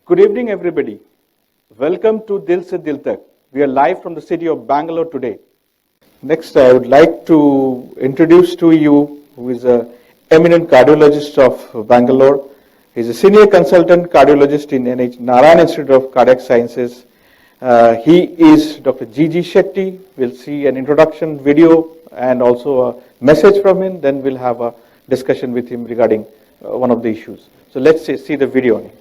Good evening, everybody. Welcome to Dil Se Dil Tak. We are live from the city of Bangalore today. Next, I would like to introduce to you who is an eminent cardiologist of Bangalore. He is a senior consultant cardiologist in NH Narayan Institute of Cardiac Sciences. He is Dr. G.G Shetty. We'll see an introduction video and also a message from him. Then we'll have a discussion with him regarding one of the issues. So let's see the video on him.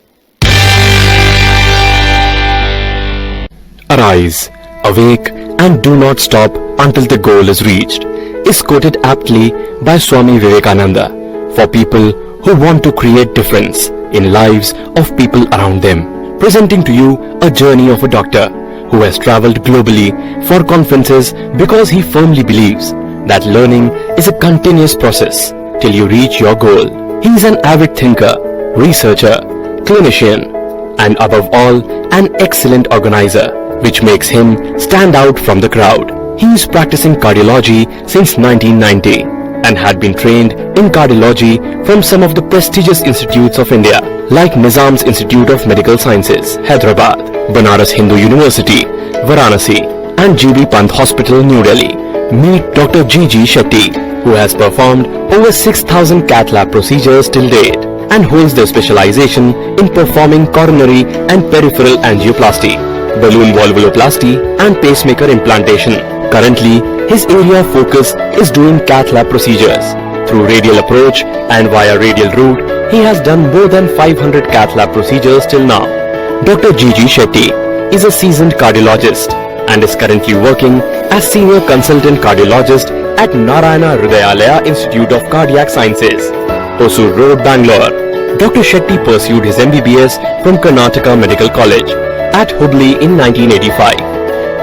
Arise, awake, and do not stop until the goal is reached is quoted aptly by Swami Vivekananda for people who want to create difference in lives of people around them. Presenting to you a journey of a doctor who has traveled globally for conferences because he firmly believes that learning is a continuous process till you reach your goal. He is an avid thinker, researcher, clinician, and above all, an excellent organizer, which makes him stand out from the crowd. He is practicing cardiology since 1990 and had been trained in cardiology from some of the prestigious institutes of India like Nizam's Institute of Medical Sciences, Hyderabad, Banaras Hindu University, Varanasi, and G.B Pant Hospital, New Delhi. Meet Dr. G.G Shetty, who has performed over 6,000 cath lab procedures till date and holds their specialization in performing coronary and peripheral angioplasty, balloon valvuloplasty, and pacemaker implantation. Currently, his area of focus is doing cath lab procedures. Through radial approach and via radial route, he has done more than 500 cath lab procedures till now. Dr. G.G Shetty is a seasoned cardiologist and is currently working as senior consultant cardiologist at Narayana Hrudayalaya Institute of Cardiac Sciences, Hosur Road, Bangalore. Dr. Shetty pursued his MBBS from Karnataka Medical College at Hubli in 1985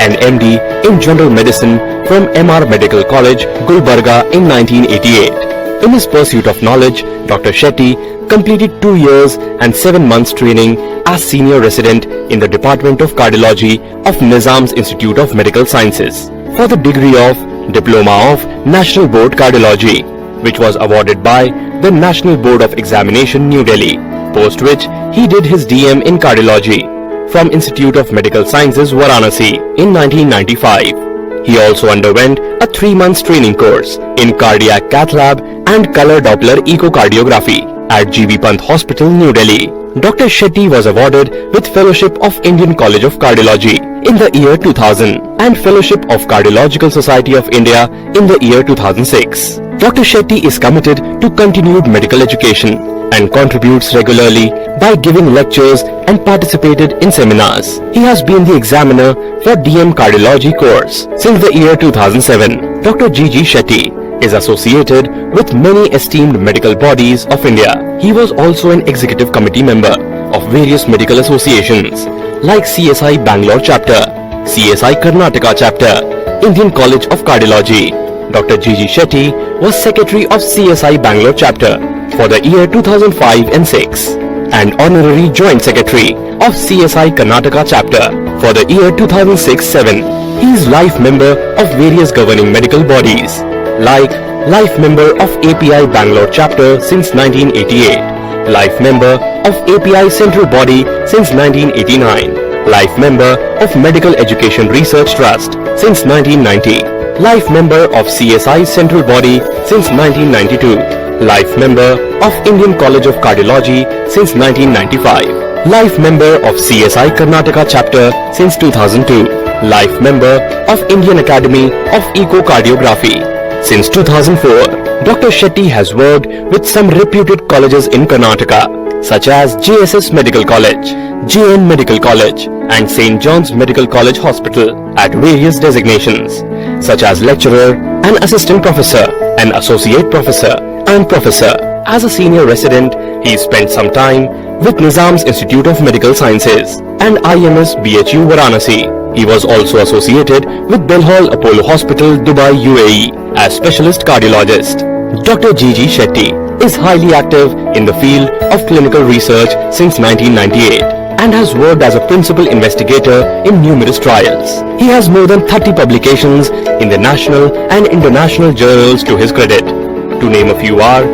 and MD in General Medicine from MR Medical College, Gulbarga in 1988. In his pursuit of knowledge, Dr. Shetty completed 2 years and 7 months training as senior resident in the Department of Cardiology of Nizam's Institute of Medical Sciences for the degree of Diploma of National Board Cardiology, which was awarded by the National Board of Examination, New Delhi, post which he did his DM in Cardiology from Institute of Medical Sciences, Varanasi in 1995. He also underwent a 3-month training course in cardiac cath lab and color Doppler echocardiography at G.B Pant Hospital, New Delhi. Dr. Shetty was awarded with Fellowship of Indian College of Cardiology in the year 2000 and Fellowship of Cardiological Society of India in the year 2006. Dr. Shetty is committed to continued medical education and contributes regularly by giving lectures and participated in seminars. He has been the examiner for DM Cardiology course since the year 2007. Dr. G.G Shetty is associated with many esteemed medical bodies of India. He was also an executive committee member of various medical associations like CSI Bangalore chapter, CSI Karnataka chapter, Indian College of Cardiology. Dr. G.G Shetty was secretary of CSI Bangalore chapter for the year 2005 and 6 and honorary joint secretary of CSI Karnataka chapter for the year 2006-7. He is life member of various governing medical bodies like life member of API Bangalore chapter since 1988, life member of API Central Body since 1989, life member of Medical Education Research Trust since 1990, life member of CSI Central Body since 1992, life member of Indian College of Cardiology since 1995, life member of CSI Karnataka chapter since 2002, life member of Indian Academy of Echocardiography since 2004. Dr. Shetty has worked with some reputed colleges in Karnataka such as JSS Medical College, JN Medical College and St. John's Medical College Hospital at various designations such as lecturer and assistant professor and associate professor and professor. As a senior resident, he spent some time with Nizam's Institute of Medical Sciences and IMS BHU Varanasi. He was also associated with Belhol Apollo Hospital, Dubai, UAE as specialist cardiologist. Dr. G.G Shetty is highly active in the field of clinical research since 1998 and has worked as a principal investigator in numerous trials. He has more than 30 publications in the national and international journals to his credit. To name a few are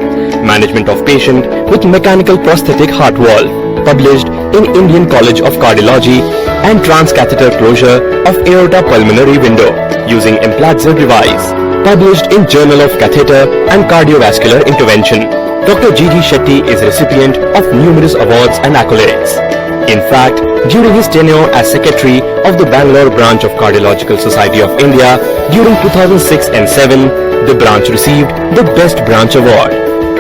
Management of Patient with Mechanical Prosthetic Heart Valve, published in Indian College of Cardiology and transcatheter closure of aorta pulmonary window using Implantzed device. Published in Journal of Catheter and Cardiovascular Intervention. Dr. G.G Shetty is recipient of numerous awards and accolades. In fact, during his tenure as Secretary of the Bangalore branch of Cardiological Society of India during 2006 and 7, the branch received the Best Branch Award,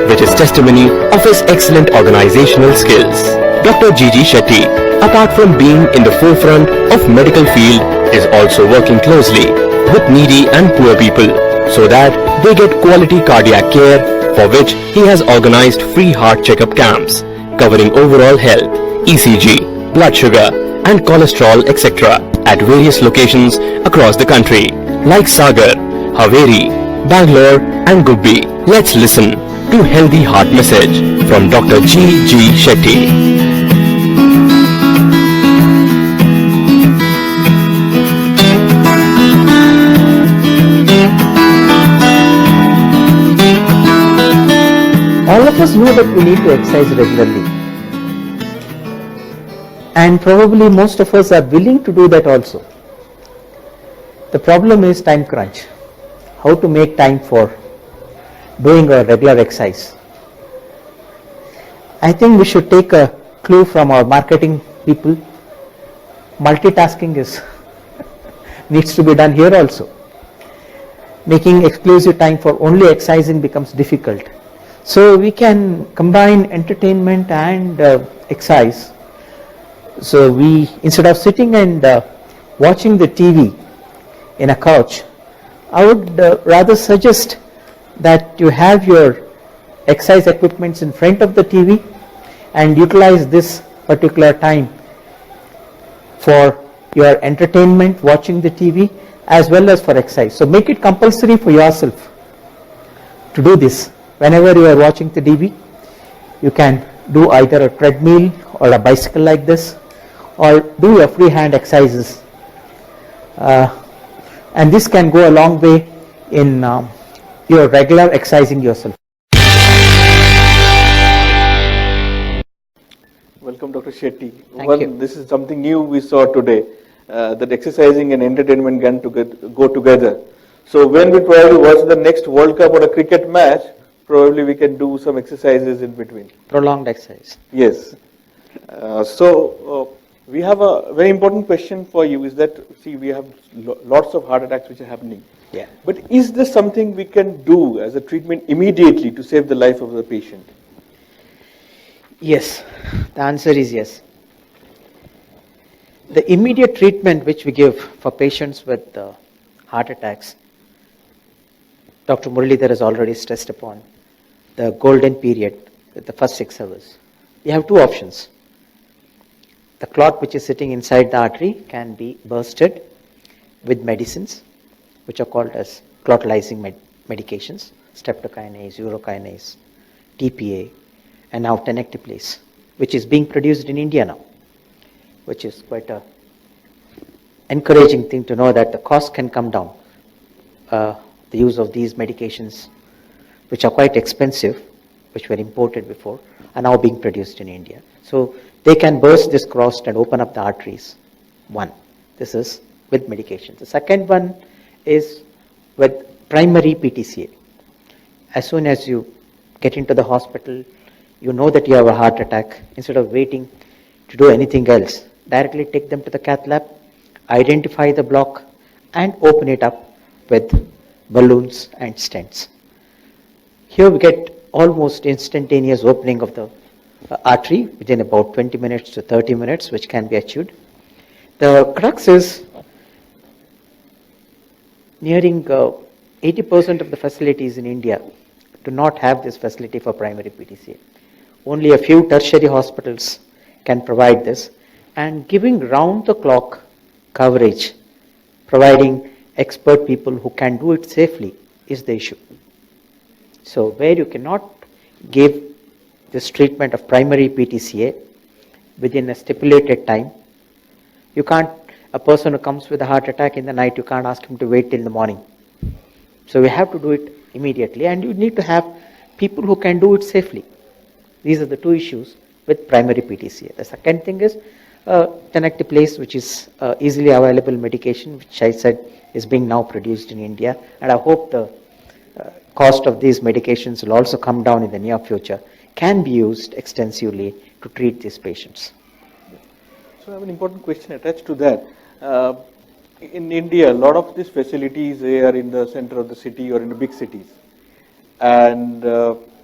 which is testimony of his excellent organizational skills. Dr. G.G Shetty, apart from being in the forefront of medical field, is also working closely with needy and poor people so that they get quality cardiac care, for which he has organized free heart checkup camps covering overall health, ECG, blood sugar and cholesterol etc. at various locations across the country like Sagar, Haveri, Bangalore and Gubbi. Let's listen to Healthy Heart Message from Dr. G.G Shetty. All of us know that we need to exercise regularly, and probably most of us are willing to do that also. The problem is time crunch, how to make time for doing a regular exercise. I think we should take a clue from our marketing people. Multitasking is needs to be done here also. Making exclusive time for only exercising becomes difficult. So we can combine entertainment and exercise. So we, instead of sitting and watching the TV in a couch, I would rather suggest that you have your exercise equipments in front of the TV and utilize this particular time for your entertainment, watching the TV, as well as for exercise. So make it compulsory for yourself to do this. Whenever you are watching the TV, you can do either a treadmill or a bicycle like this, or do your free hand exercises. And this can go a long way in your regular exercising yourself. Welcome, Dr. Shetty. Thank you. This is something new we saw today, that exercising and entertainment can go together. So when we probably watch the next World Cup or a cricket match, probably we can do some exercises in between. Prolonged exercise. Yes. So we have a very important question for you is that, see, we have lots of heart attacks which are happening. Yeah. But is there something we can do as a treatment immediately to save the life of the patient? Yes, the answer is yes. The immediate treatment which we give for patients with heart attacks, Dr. Muralidhar has already stressed upon the golden period, the first 6 hours. You have two options. The clot which is sitting inside the artery can be bursted with medicines which are called as clotalizing medications, streptokinase, urokinase, TPA, and now tenecteplase, which is being produced in India now, which is quite a encouraging thing to know that the cost can come down. The use of these medications, which are quite expensive, which were imported before, are now being produced in India. So they can burst this crust and open up the arteries. One, this is with medications. The second one is with primary PTCA. As soon as you get into the hospital, you know that you have a heart attack. Instead of waiting to do anything else, directly take them to the cath lab, identify the block, and open it up with balloons and stents. Here we get almost instantaneous opening of the artery within about 20 minutes to 30 minutes, which can be achieved. The crux is nearing 80% of the facilities in India do not have this facility for primary PTCA. Only a few tertiary hospitals can provide this, and giving round-the-clock coverage, providing expert people who can do it safely is the issue. So where you cannot give this treatment of primary PTCA within a stipulated time, you can't, a person who comes with a heart attack in the night, you can't ask him to wait till the morning. So we have to do it immediately, and you need to have people who can do it safely. These are the two issues with primary PTCA. The second thing is tenecteplase, which is easily available medication, which I said is being now produced in India, and I hope the cost of these medications will also come down in the near future, can be used extensively to treat these patients. So I have an important question attached to that. In India, a lot of these facilities are in the center of the city or in the big cities. And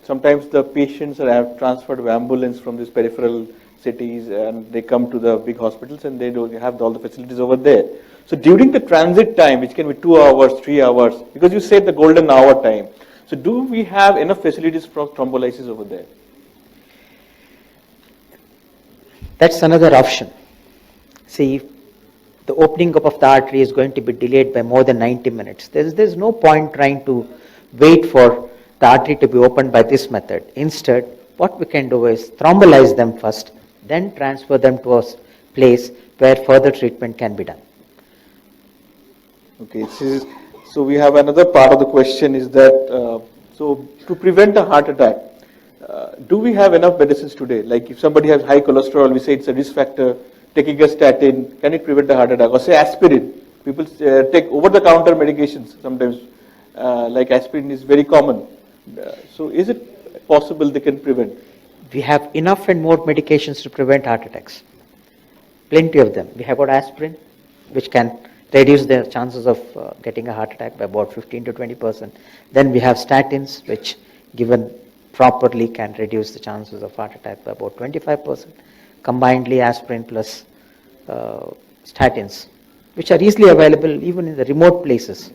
sometimes the patients are transferred to ambulance from these peripheral cities and they come to the big hospitals and they don't have all the facilities over there. So during the transit time, which can be 2 hours, 3 hours, because you said the golden hour time. So do we have enough facilities for thrombolysis over there? That's another option. See, if the opening up of the artery is going to be delayed by more than 90 minutes. There's no point trying to wait for the artery to be opened by this method. Instead, what we can do is thrombolyze them first, then transfer them to a place where further treatment can be done. Okay, so we have another part of the question is that, so to prevent a heart attack, do we have enough medicines today? Like if somebody has high cholesterol, we say it's a risk factor, taking a statin, can it prevent a heart attack? Or say aspirin, people take over-the-counter medications sometimes, like aspirin is very common. So is it possible they can prevent? We have enough and more medications to prevent heart attacks. Plenty of them. We have got aspirin, which can reduce the chances of getting a heart attack by about 15 to 20%. Then we have statins, which given properly can reduce the chances of heart attack by about 25%. Combinedly, aspirin plus statins, which are easily available even in the remote places,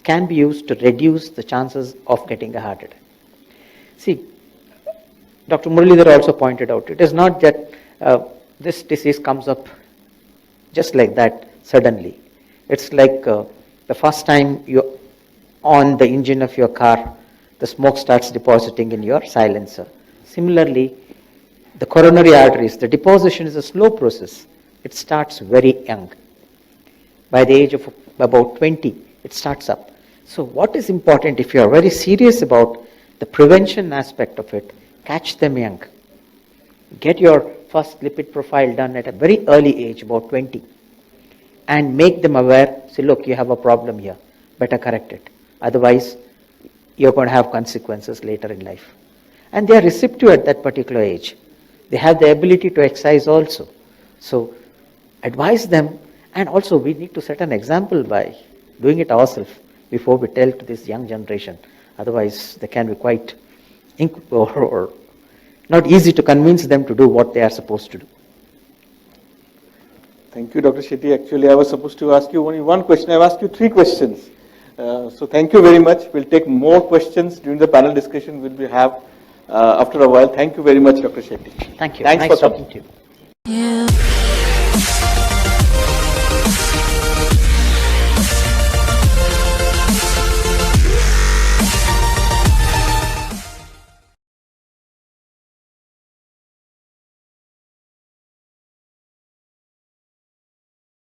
can be used to reduce the chances of getting a heart attack. See, Dr. Muralidhar also pointed out, it is not that this disease comes up just like that suddenly. It's like the first time you on the engine of your car, the smoke starts depositing in your silencer. Similarly, the coronary arteries, the deposition is a slow process. It starts very young. By the age of about 20, it starts up. So what is important, if you are very serious about the prevention aspect of it, catch them young. Get your first lipid profile done at a very early age, about 20, and make them aware, say, look, you have a problem here, better correct it. Otherwise, you're going to have consequences later in life. And they are receptive at that particular age. They have the ability to exercise also. So advise them, and also we need to set an example by doing it ourselves before we tell to this young generation. Otherwise, they can be quite or not easy to convince them to do what they are supposed to do. Thank you, Dr. Shetty. Actually, I was supposed to ask you only one question. I've asked you 3 questions. So thank you very much. We'll take more questions during the panel discussion we'll have after a while. Thank you very much, Dr. Shetty. Thank you. Thanks nice for talking to you.